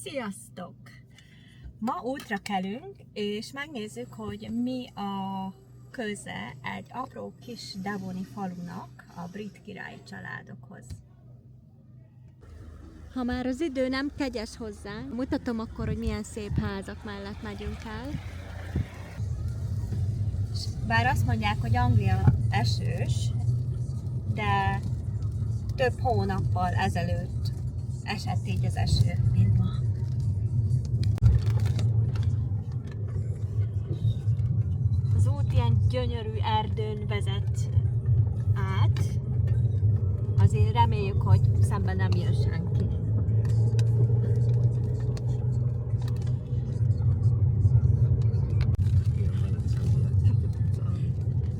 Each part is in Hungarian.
Sziasztok! Ma útra kelünk, és megnézzük, hogy mi a köze egy apró kis devoni falunak a brit királyi családokhoz. Ha már az idő nem kegyes hozzá, mutatom akkor, hogy milyen szép házak mellett megyünk el. Bár azt mondják, hogy Anglia esős, de több hónappal ezelőtt esett így az eső, mint ma. Az út ilyen gyönyörű erdőn vezet át. Azért reméljük, hogy szemben nem jön senki.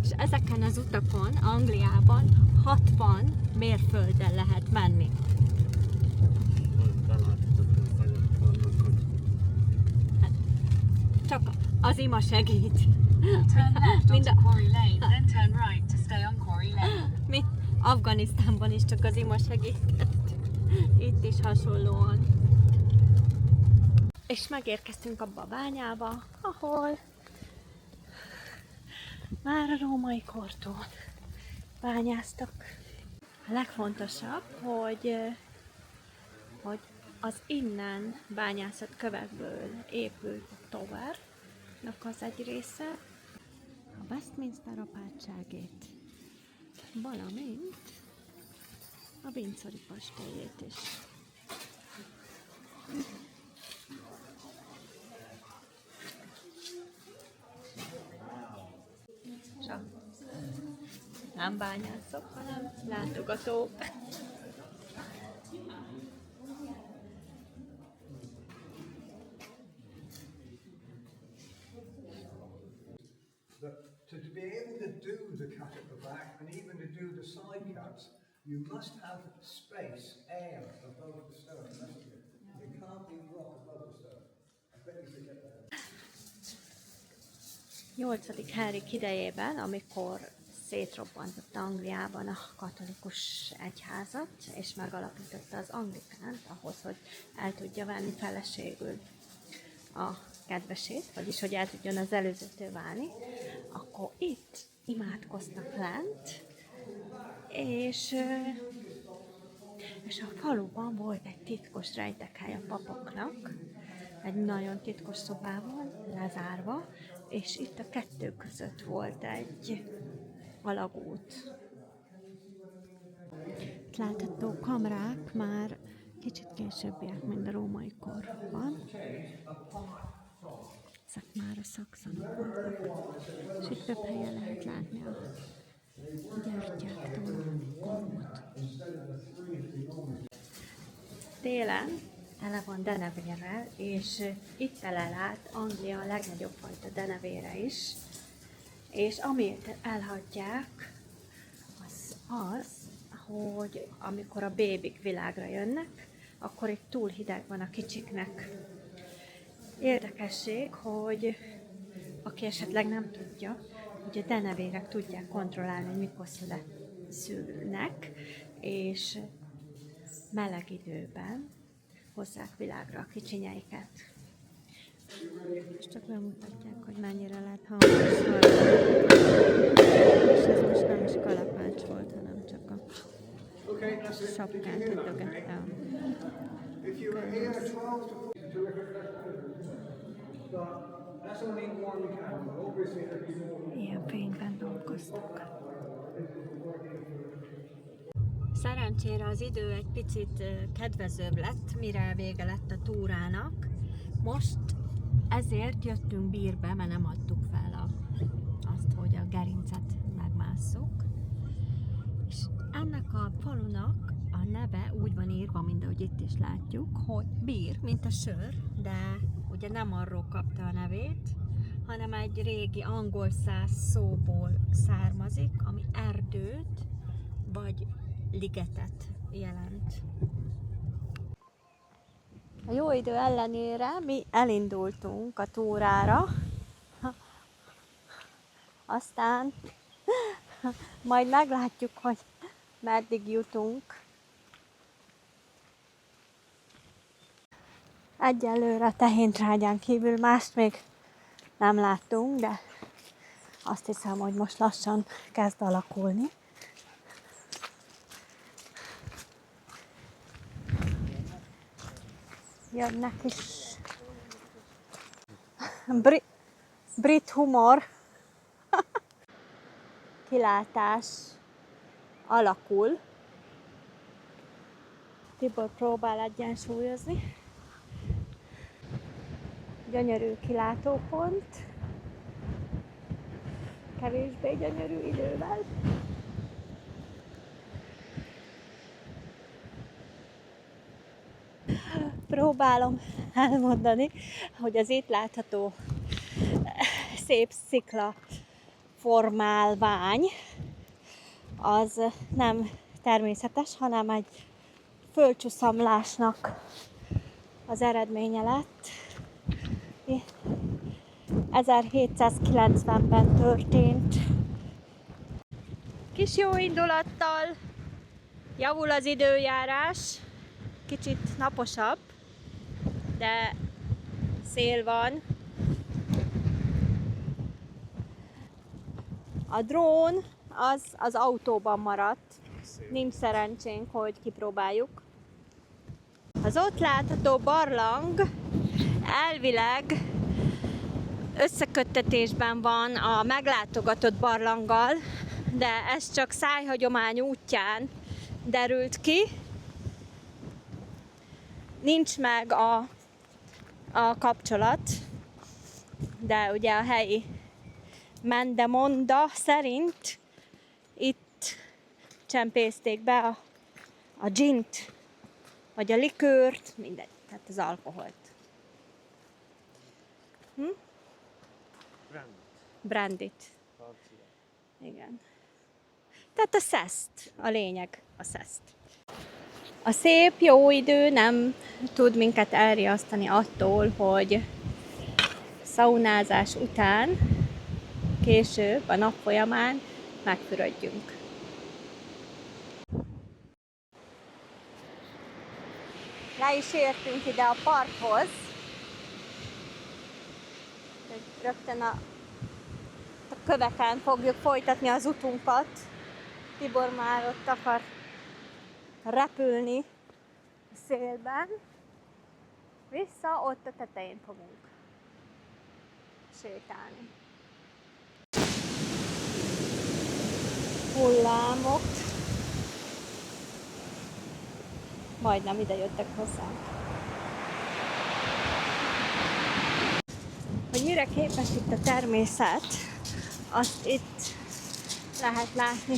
És ezeken az utakon, Angliában 60 mérfölddel lehet menni. Csak az ima segít. Mi Afganisztánban is csak az ima segített. Itt is hasonlóan. És megérkeztünk abba a bányába, ahol már a római kortól bányáztak. A legfontosabb, hogy az innen bányászott kövekből épült Towernak az egy része, a Westminster apátságét, valamint a Windsori kastélyét is. Csak nem bányászok, hanem látogatók. To be able to do the cut at the back and even to do the side cuts, you must have space, air above the stone, mustn't you? It can't be rock above the stone. I bet you forget that. 8. Henrik idejében, amikor szétrobbantotta Angliában a katolikus egyházat, és megalapította az anglikánt ahhoz, hogy el tudja venni feleségül a kedvesét, vagyis hogy el tudjon az előzőtől válni, akkor itt imádkoztak lent, és a faluban volt egy titkos rejtekhely a papoknak, egy nagyon titkos szobában, lezárva, és itt a kettő között volt egy alagút. Itt látható kamrák már kicsit későbbiek, mint a római korban. Ezek már a szakszanok voltak. És itt több helyen lehet látni a gyertyáktól a kormot. Télen tele van denevérrel, és itt elelát Anglia a legnagyobb fajta denevére is. És amit elhagyják, az, hogy amikor a bébik világra jönnek, akkor itt túl hideg van a kicsiknek. Érdekesség, hogy aki esetleg nem tudja, hogy a denevérek tudják kontrollálni, hogy mikor szülnek, és meleg időben hozzák világra a kicsinyeiket. És csak bemutatják, hogy mennyire lehet hangos hallani. És ez most nem is kalapács volt, hanem csak a sapkát ütögette a ilyen fényben dolgoztak. Szerencsére az idő egy picit kedvezőbb lett, mire vége lett a túrának. Most ezért jöttünk Birbe, mert nem adtuk fel azt, hogy a gerincet megmásszuk. És ennek a falunak a neve úgy van írva, mint ahogy itt is látjuk, hogy Bir, mint a sör, de ugye nem arról kapta a nevét, hanem egy régi angol száz szóból származik, ami erdőt vagy ligetet jelent. A jó idő ellenére mi elindultunk a túrára, aztán majd meglátjuk, hogy meddig jutunk. Egyelőre a tehéntrágyán kívül mást még nem láttunk, de azt hiszem, hogy most lassan kezd alakulni. Jönnek is. Brit humor. Kilátás alakul. Tibor próbál egyensúlyozni. Gyönyörű kilátópont. Kevésbé gyönyörű idővel. Próbálom elmondani, hogy az itt látható szép szikla formálvány az nem természetes, hanem egy földcsúszamlásnak az eredménye lett. 1790-ben történt. Kis jó indulattal javul az időjárás, kicsit naposabb, de szél van. A drón az autóban maradt, nincs szerencsénk, hogy kipróbáljuk. Az ott látható barlang elvileg összeköttetésben van a meglátogatott barlanggal, de ez csak szájhagyomány útján derült ki. Nincs meg a kapcsolat, de ugye a helyi mendemonda szerint itt csempészték be a gint, vagy a likőrt, mindegy, tehát az alkoholt. Brandit. Igen. Tehát a szeszt, a lényeg a szeszt. A szép, jó idő nem tud minket elriasztani attól, hogy szaunázás után, később, a nap folyamán megfürödjünk. Le is értünk ide a parkhoz. Rögtön a köveken fogjuk folytatni az utunkat. Tibor már ott akar repülni a szélben. Vissza, ott a tetején fogunk sétálni. Hullámok. Majdnem ide jöttek hozzánk. Hogy mire képes itt a természet, azt itt lehet látni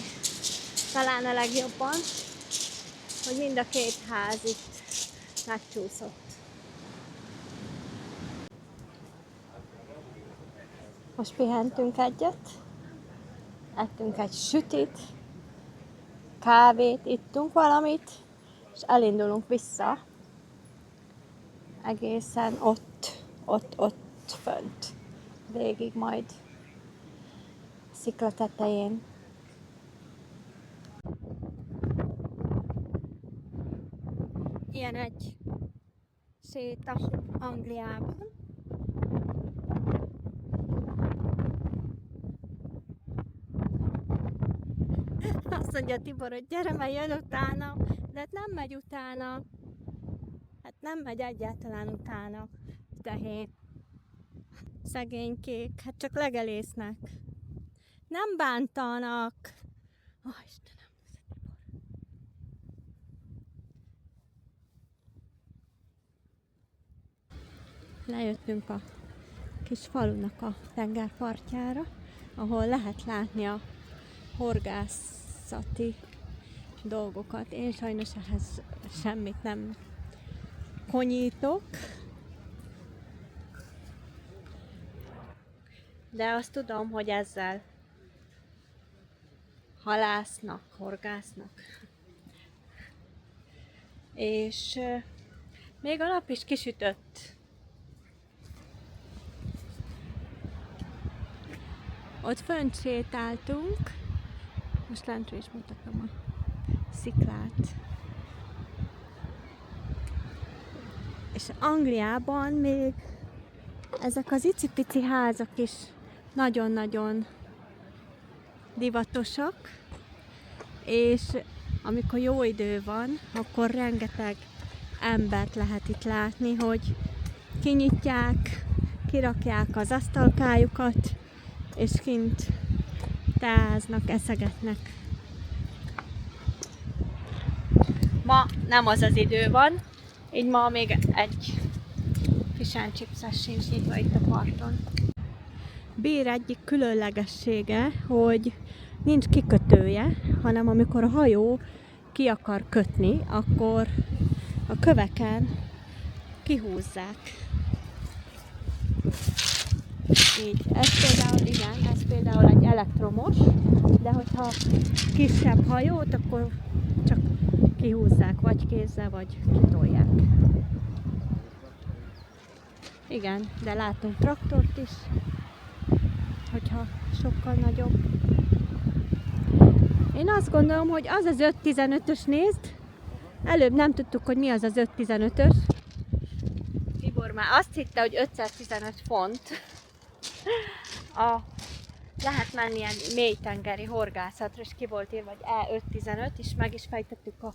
talán a legjobban, hogy mind a két ház itt megcsúszott. Most pihentünk egyet, ettünk egy sütit, kávét, ittunk valamit, és elindulunk vissza egészen ott fönt, végig majd szikla tetején. Ilyen egy séta Angliában. Azt mondja Tibor, hogy gyere, mert jön utána, de hát nem megy utána. Hát nem megy egyáltalán utána. Tehén. Szegénykék, hát csak legelésznek. Nem bántanak. Ó, Istenem, lejöttünk a kis falunak a tengerpartjára, ahol lehet látni a horgászati dolgokat. Én sajnos ehhez semmit nem konyítok, de azt tudom, hogy ezzel halásznak, horgásznak. És még a nap is kisütött. Ott fönt sétáltunk, most lentről is mutatom a sziklát. És Angliában még ezek az icipici házak is nagyon-nagyon divatosak, és amikor jó idő van, akkor rengeteg embert lehet itt látni, hogy kinyitják, kirakják az asztalkájukat, és kint teáznak, eszegetnek. Ma nem az az idő van, így ma még egy fish and chips sincs nyitva itt a parton. Beer egyik különlegessége, hogy nincs kikötője, hanem amikor a hajó ki akar kötni, akkor a köveken kihúzzák. Így, ez például egy elektromos, de hogyha kisebb hajót, akkor csak kihúzzák, vagy kézzel, vagy kitolják. Igen, de látunk traktort is, hogyha sokkal nagyobb. Én azt gondolom, hogy az az 5.15-ös, nézd, előbb nem tudtuk, hogy mi az az 5.15-ös. Tibor már azt hitte, hogy 515 font. Lehet menni ilyen mélytengeri horgászatra, és ki volt írva, hogy E515, és meg is fejtettük a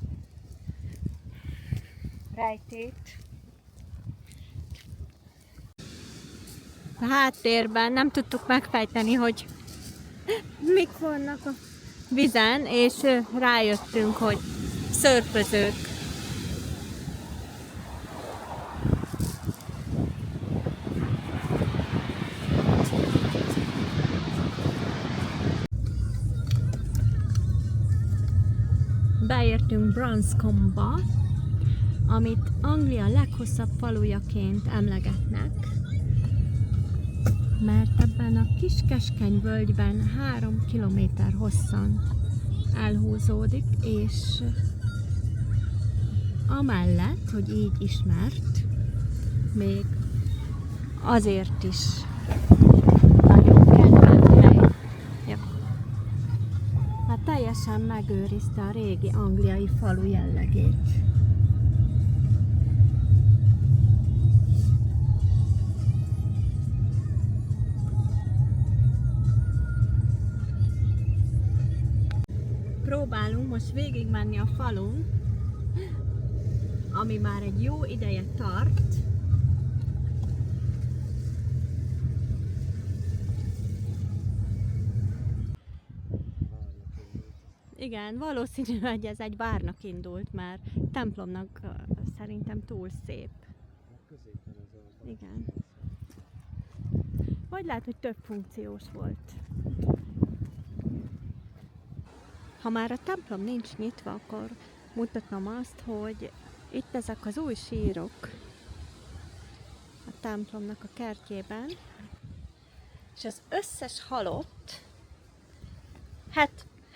rejtét. A háttérben nem tudtuk megfejteni, hogy mik vannak a vizen, és rájöttünk, hogy szörfözők. Beértünk Branscombe-ba, amit Anglia leghosszabb falujaként emlegetnek, mert ebben a kis keskeny völgyben 3 kilométer hosszan elhúzódik, és amellett, hogy így ismert, még azért is nagyon kedvelt hely. Ja. Hát teljesen megőrizte a régi angliai falu jellegét. Próbálunk most végigmenni a falun, ami már egy jó ideje tart. Igen, valószínű, hogy ez egy bárnak indult, mert templomnak szerintem túl szép. Igen. Vagy lehet, hogy több funkciós volt. Ha már a templom nincs nyitva, akkor mutatom azt, hogy itt ezek az új sírok a templomnak a kertjében, és az összes halott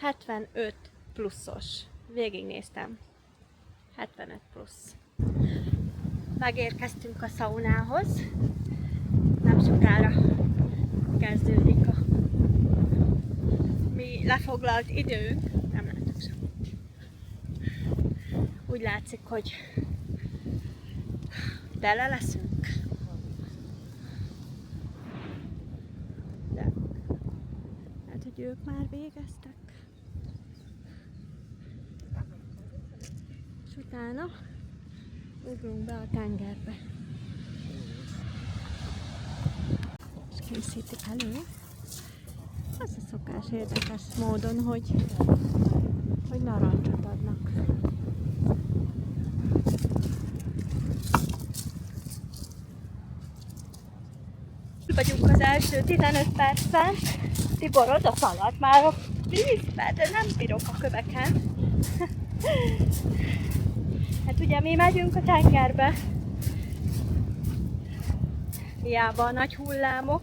75 pluszos. Végignéztem. 75 plusz. Megérkeztünk a szaunához. Nem sokára kezdődik a mi lefoglalt időnk. Nem látok semmit. Úgy látszik, hogy tele leszünk. De hát, hogy ők már végeztek. És utána ugrunk be a tengerbe. És készítik elő. Az a szokás érdekes módon, hogy narancsot adnak. Vagyunk az első 15 percben. Tibor oda szaladt már a vízbe, de nem bírok a köveken. Hát ugye mi megyünk a tengerbe. Hiába a nagy hullámok.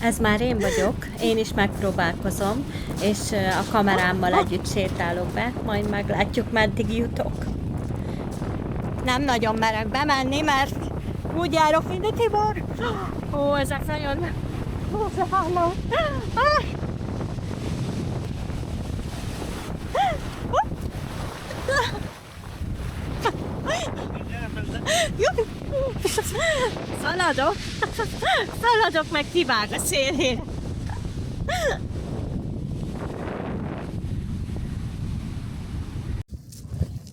Ez már én vagyok, én is megpróbálkozom, és a kamerámmal együtt sétálok be, majd meglátjuk, meddig jutok. Nem nagyon merek bemenni, mert úgy járok, mint a Tibor. Ó, ezek nagyon húzzálló. Szaladok, meg kivág a szélére.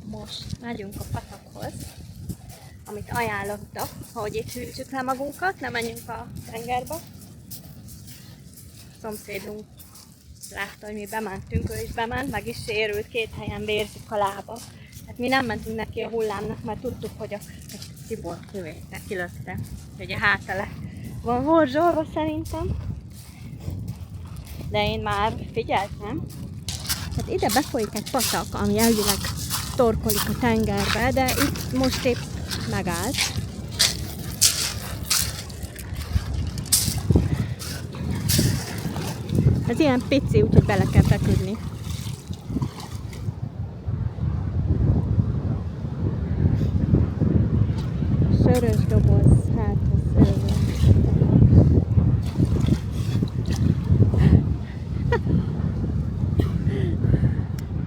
Most megyünk a patakhoz, amit ajánlottak, hogy itt hűtsük le magunkat, ne menjünk a tengerbe. A szomszédunk látta, hogy mi bementünk, ő is bement, meg is sérült, 2 helyen vérzik a lába. Hát mi nem mentünk neki a hullámnak, mert tudtuk, hogy a Tibor kivétte, kilökte, hogy a hátele van horzsolva szerintem. De én már figyeltem. Hát ide befolyik egy patak, ami elvileg torkolik a tengerbe, de itt most épp megállt. Ez ilyen pici, úgyhogy bele kell feküdni. Sörös doboz, hát ez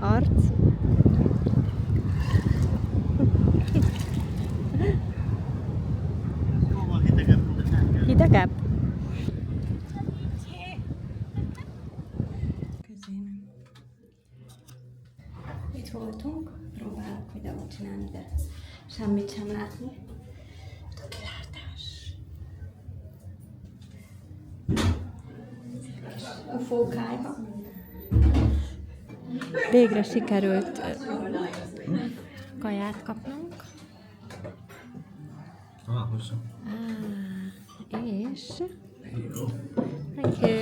arc. Hidegebb? Itt voltunk, próbálok videót csinálni, de semmit sem látni. A kilátás. A fókályba. Végre sikerült kaját kapnunk. És thank you.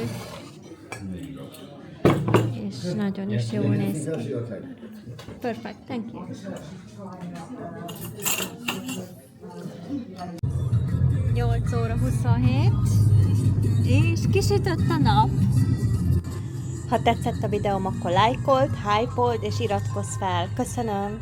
És nagyon is jól néz ki. Perfect, thank you. Nyolc óra 27, és kisütött a nap. Ha tetszett a videóm, akkor lájkold, hypold és iratkozz fel. Köszönöm!